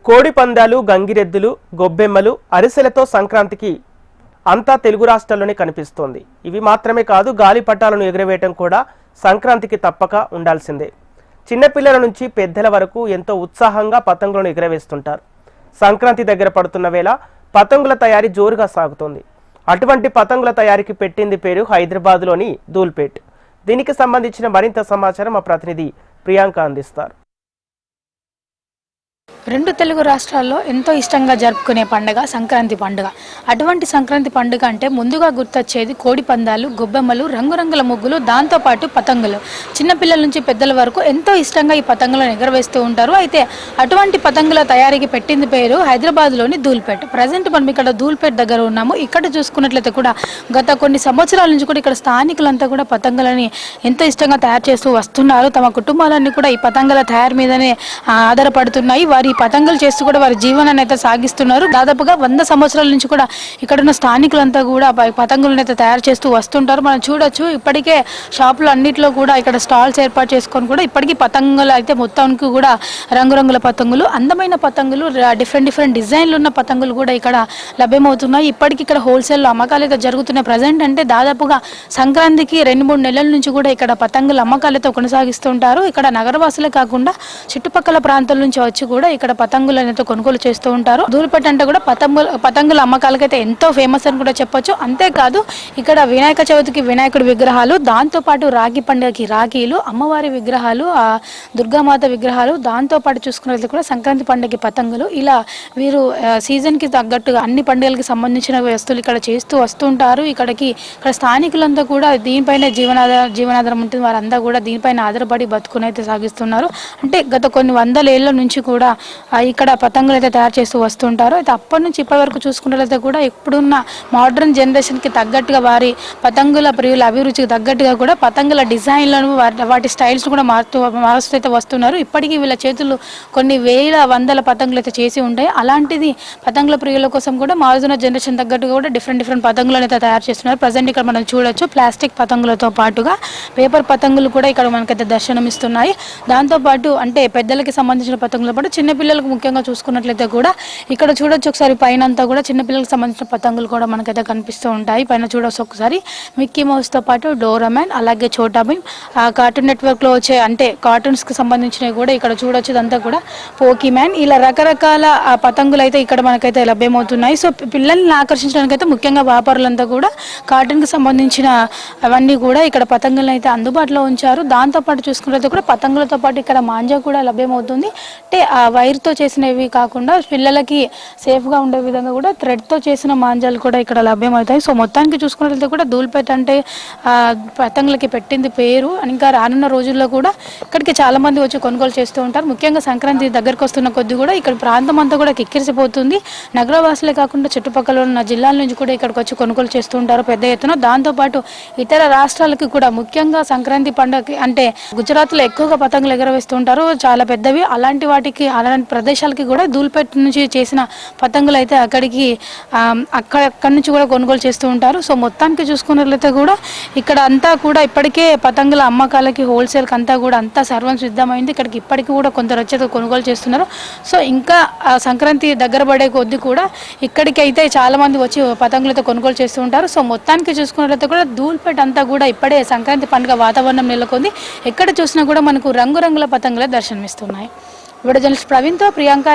కోడి పందాలు, గంగిరెద్దులు, గొబ్బెమ్మలు, అరిసెలతో సంక్రాంతికి అంతా తెలుగు రాష్ట్రాల్లోనే కనిపిస్తోంది. ఇవి మాత్రమే కాదు, గాలిపటాలను ఎగురవేయటం కూడా సంక్రాంతికి తప్పక ఉండాల్సిందే. చిన్నపిల్లల నుంచి పెద్దల వరకు ఎంతో ఉత్సాహంగా పతంగులను ఎగురవేస్తుంటారు. సంక్రాంతి దగ్గర పడుతున్న వేళ పతంగుల తయారీ జోరుగా సాగుతోంది. అటువంటి పతంగుల తయారీకి పెట్టింది పేరు హైదరాబాద్లోని ధూల్పేట్. దీనికి సంబంధించిన మరింత సమాచారం మా ప్రతినిధి ప్రియాంక అందిస్తారు. రెండు తెలుగు రాష్ట్రాల్లో ఎంతో ఇష్టంగా జరుపుకునే పండుగ సంక్రాంతి పండుగ. అటువంటి సంక్రాంతి పండుగ అంటే ముందుగా గుర్తొచ్చేది కోడి పందాలు, గొబ్బెమ్మలు, రంగురంగుల ముగ్గులు, దాంతోపాటు పతంగులు. చిన్నపిల్లల నుంచి పెద్దల వరకు ఎంతో ఇష్టంగా ఈ పతంగులను ఎగరవేస్తూ ఉంటారు. అయితే అటువంటి పతంగుల తయారీకి పెట్టింది పేరు హైదరాబాద్లోని ధూల్పేట్. ప్రజెంట్ మనం ఇక్కడ ధూల్పేట్ దగ్గర ఉన్నాము. ఇక్కడ చూసుకున్నట్లయితే కూడా గత కొన్ని సంవత్సరాల నుంచి కూడా ఇక్కడ స్థానికులంతా కూడా పతంగులని ఎంతో ఇష్టంగా తయారు చేస్తూ వస్తున్నారు. తమ కుటుంబాలన్నీ కూడా ఈ పతంగుల తయారు మీదనే ఆధారపడుతున్నాయి. వారి పతంగులు చేస్తూ కూడా వారి జీవనాన్ని అయితే సాగిస్తున్నారు. దాదాపుగా 100 సంవత్సరాల నుంచి కూడా ఇక్కడ ఉన్న స్థానికులంతా కూడా పతంగులను అయితే తయారు చేస్తూ వస్తుంటారు. మనం చూడొచ్చు, ఇప్పటికే షాపులు అన్నింటిలో కూడా ఇక్కడ స్టాల్స్ ఏర్పాటు చేసుకొని కూడా ఇప్పటికీ పతంగులు అయితే మొత్తానికి కూడా రంగురంగుల పతంగులు, అందమైన పతంగులు, డిఫరెంట్ డిజైన్లు ఉన్న పతంగులు కూడా ఇక్కడ లభ్యమవుతున్నాయి. ఇప్పటికి ఇక్కడ హోల్సేల్లో అమ్మకాలు అయితే జరుగుతున్నాయి. ప్రజెంట్ అంటే దాదాపుగా సంక్రాంతికి 2-3 నెలల నుంచి కూడా ఇక్కడ పతంగుల అమ్మకాలతో కొనసాగిస్తుంటారు. ఇక్కడ నగరవాసులే కాకుండా చుట్టుపక్కల ప్రాంతాల నుంచి వచ్చి కూడా ఇక్కడ పతంగులు అనేది కొనుగోలు చేస్తూ ఉంటారు. ధూల్పేట్ అంటే కూడా పతంగుల అమ్మకాలకైతే ఎంతో ఫేమస్ అని కూడా చెప్పొచ్చు. అంతేకాదు ఇక్కడ వినాయక చవితికి వినాయకుడి విగ్రహాలు, దాంతోపాటు రాఖీ పండుగకి రాఖీలు, అమ్మవారి విగ్రహాలు, దుర్గామాత విగ్రహాలు, దాంతోపాటు చూసుకున్నట్లయితే కూడా సంక్రాంతి పండుగకి పతంగులు, ఇలా వీరు సీజన్కి తగ్గట్టుగా అన్ని పండుగలకి సంబంధించిన వస్తువులు ఇక్కడ చేస్తూ వస్తుంటారు. ఇక్కడ స్థానికులంతా కూడా దీనిపైన జీవనాధారం ఉంటుంది. వారంతా కూడా దీనిపైన ఆధారపడి బతుకునైతే సాగిస్తున్నారు. అంటే గత కొన్ని 100 ఏళ్ల నుంచి కూడా ఇక్కడ పతంగులు అయితే తయారు చేస్తూ వస్తుంటారు. అయితే అప్పటి నుంచి ఇప్పటి వరకు చూసుకున్నట్లయితే కూడా ఇప్పుడున్న మోడర్న్ జనరేషన్కి తగ్గట్టుగా వారి పతంగుల ప్రియుల అభిరుచికి తగ్గట్టుగా కూడా పతంగుల డిజైన్లను వాటి స్టైల్స్ కూడా మారుస్తూ అయితే వస్తున్నారు. ఇప్పటికీ వీళ్ళ చేతులు కొన్ని వేల వందల పతంగులు అయితే చేసి ఉంటాయి. అలాంటిది పతంగుల ప్రియుల కోసం కూడా మారుతున్న జనరేషన్ తగ్గట్టుగా కూడా డిఫరెంట్ పతంగులను అయితే తయారు చేస్తున్నారు. ప్రజెంట్ ఇక్కడ మనం చూడొచ్చు, ప్లాస్టిక్ పతంగులతో పాటుగా పేపర్ పతంగులు కూడా ఇక్కడ మనకైతే దర్శనమిస్తున్నాయి. దాంతోపాటు అంటే పెద్దలకి సంబంధించిన పతంగులతో పాటు చిన్నపిల్లలకు ముఖ్యంగా చూసుకున్నట్లయితే కూడా ఇక్కడ చూడొచ్చు. ఒకసారి పైన అంతా కూడా చిన్నపిల్లలకు సంబంధించిన పతంగులు కూడా మనకైతే కనిపిస్తూ ఉంటాయి. పైన చూడొచ్చు ఒకసారి మిక్కీ మౌస్తో పాటు డోరామ్యాన్, అలాగే చోటా భీమ్, కార్టూన్ నెట్వర్క్లో వచ్చే అంటే కార్టూన్స్కి సంబంధించినవి కూడా ఇక్కడ చూడొచ్చు. ఇదంతా కూడా పోకీమ్యాన్, ఇలా రకరకాల పతంగులు అయితే ఇక్కడ మనకైతే లభ్యమవుతున్నాయి. సో పిల్లల్ని ఆకర్షించడానికి అయితే ముఖ్యంగా వ్యాపారులంతా కూడా కార్టూన్కి సంబంధించిన అవన్నీ కూడా ఇక్కడ పతంగులను అయితే అందుబాటులో ఉంచారు. దాంతోపాటు చూసుకున్నట్లయితే కూడా పతంగులతో పాటు ఇక్కడ మాంజా కూడా లభ్యమవుతుంది. అంటే వైర్తో చేసినవి కాకుండా పిల్లలకి సేఫ్గా ఉండే విధంగా కూడా థ్రెడ్తో చేసిన మాంజాలు కూడా ఇక్కడ లభ్యమవుతాయి. సో మొత్తానికి చూసుకున్నట్లయితే కూడా ధూల్పేట్ అంటే పతంగులకి పెట్టింది పేరు. ఇంకా రానున్న రోజుల్లో కూడా ఇక్కడికి చాలామంది వచ్చి కొనుగోలు చేస్తూ ఉంటారు. ముఖ్యంగా సంక్రాంతి దగ్గరకు వస్తున్న కొద్ది కూడా ఇక్కడ ప్రాంతం అంతా కూడా కిక్కిరిసిపోతుంది. నగరవాసులే కాకుండా చుట్టుపక్కల ఉన్న జిల్లాల నుంచి కూడా ఇక్కడికి వచ్చి కొనుగోలు చేస్తూ ఉంటారు పెద్ద ఎత్తున. దాంతోపాటు ఇతర రాష్ట్రాలకి కూడా ముఖ్యంగా సంక్రాంతి పండుగ అంటే గుజరాత్లో ఎక్కువగా పతంగులు ఎగరవేస్తూ ఉంటారు, చాలా పెద్దవి. అలాంటి ప్రదేశాలకి కూడా ధూల్పేట్ నుంచి చేసిన పతంగులు అయితే అక్కడి నుంచి కూడా కొనుగోలు చేస్తూ ఉంటారు. సో మొత్తానికి చూసుకున్నట్లయితే కూడా ఇక్కడ అంతా కూడా ఇప్పటికే పతంగుల అమ్మకాలకి హోల్సేల్కి అంతా కూడా సర్వం సిద్ధమైంది. ఇక్కడికి ఇప్పటికీ కూడా కొందరు వచ్చేది కొనుగోలు చేస్తున్నారు. సో ఇంకా సంక్రాంతి దగ్గర పడే కొద్ది కూడా ఇక్కడికి అయితే చాలా మంది వచ్చి పతంగులతో కొనుగోలు చేస్తూ ఉంటారు. సో మొత్తానికి చూసుకున్నట్లయితే కూడా ధూల్పేట్ అంతా కూడా ఇప్పుడే సంక్రాంతి పండుగ వాతావరణం నెలకొంది. ఎక్కడ చూసినా కూడా మనకు రంగురంగుల పతంగులే దర్శనమిస్తున్నాయి. వీడియో జర్నలిస్ట్ ప్రవీణ్తో ప్రియాంక.